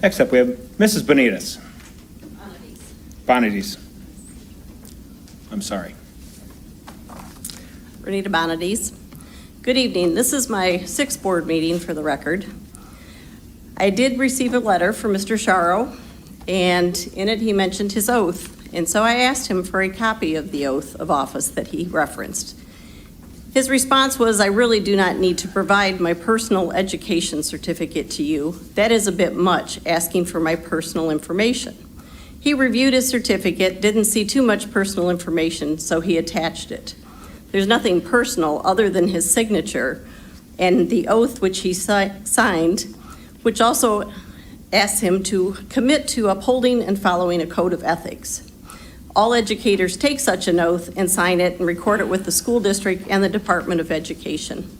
Next up, we have Mrs. Benitez. Bonadies. I'm sorry. Renita Bonadies. Good evening. This is my sixth board meeting for the record. I did receive a letter from Mr. Sharo, and in it he mentioned his oath. And so I asked him for a copy of the oath of office that he referenced. His response was, I really do not need to provide my personal education certificate to you. That is a bit much, asking for my personal information. He reviewed his certificate, didn't see too much personal information, so he attached it. There's nothing personal other than his signature and the oath which he signed, which also asks him to commit to upholding and following a code of ethics. All educators take such an oath and sign it and record it with the school district and the Department of Education.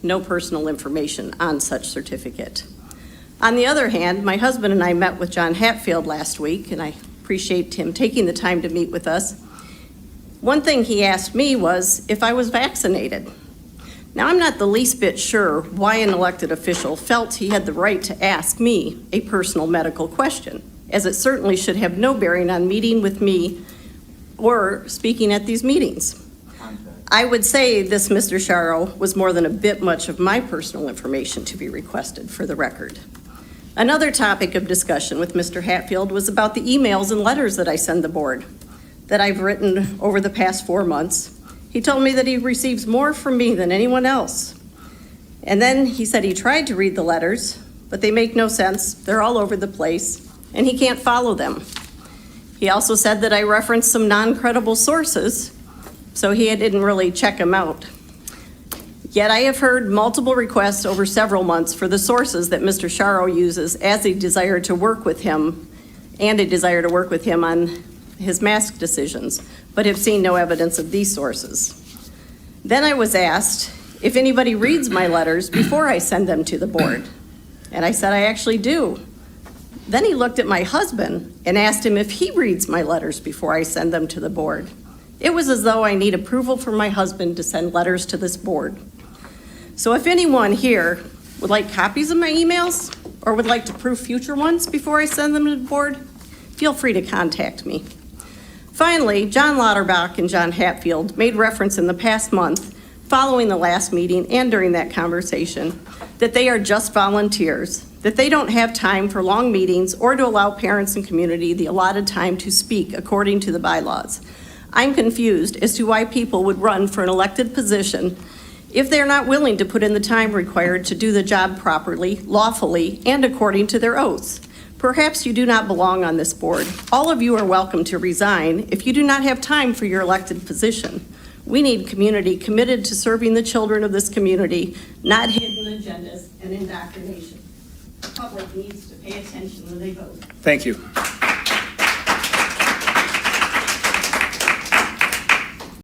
No personal information on such certificate. On the other hand, my husband and I met with John Hatfield last week, and I appreciate him taking the time to meet with us. One thing he asked me was if I was vaccinated. Now, I'm not the least bit sure why an elected official felt he had the right to ask me a personal medical question, as it certainly should have no bearing on meeting with me or speaking at these meetings. I would say this, Mr. Sharo, was more than a bit much of my personal information to be requested for the record. Another topic of discussion with Mr. Hatfield was about the emails and letters that I send the board that I've written over the past 4 months. He told me that he receives more from me than anyone else. And then he said he tried to read the letters, but they make no sense. They're all over the place, and he can't follow them. He also said that I referenced some non-credible sources, so he didn't really check them out. Yet I have heard multiple requests over several months for the sources that Mr. Sharo uses as a desire to work with him on his mask decisions, but have seen no evidence of these sources. Then I was asked if anybody reads my letters before I send them to the board, and I said I actually do. Then he looked at my husband and asked him if he reads my letters before I send them to the board. It was as though I need approval from my husband to send letters to this board. So if anyone here would like copies of my emails or would like to proof future ones before I send them to the board, feel free to contact me. Finally, John Lauterbach and John Hatfield made reference in the past month, following the last meeting and during that conversation, that they are just volunteers, that they don't have time for long meetings or to allow parents and community the allotted time to speak according to the bylaws. I'm confused as to why people would run for an elected position if they're not willing to put in the time required to do the job properly, lawfully, and according to their oaths. Perhaps you do not belong on this board. All of you are welcome to resign if you do not have time for your elected position. We need community committed to serving the children of this community, not hidden agendas and indoctrination. The public needs to pay attention when they vote. Thank you.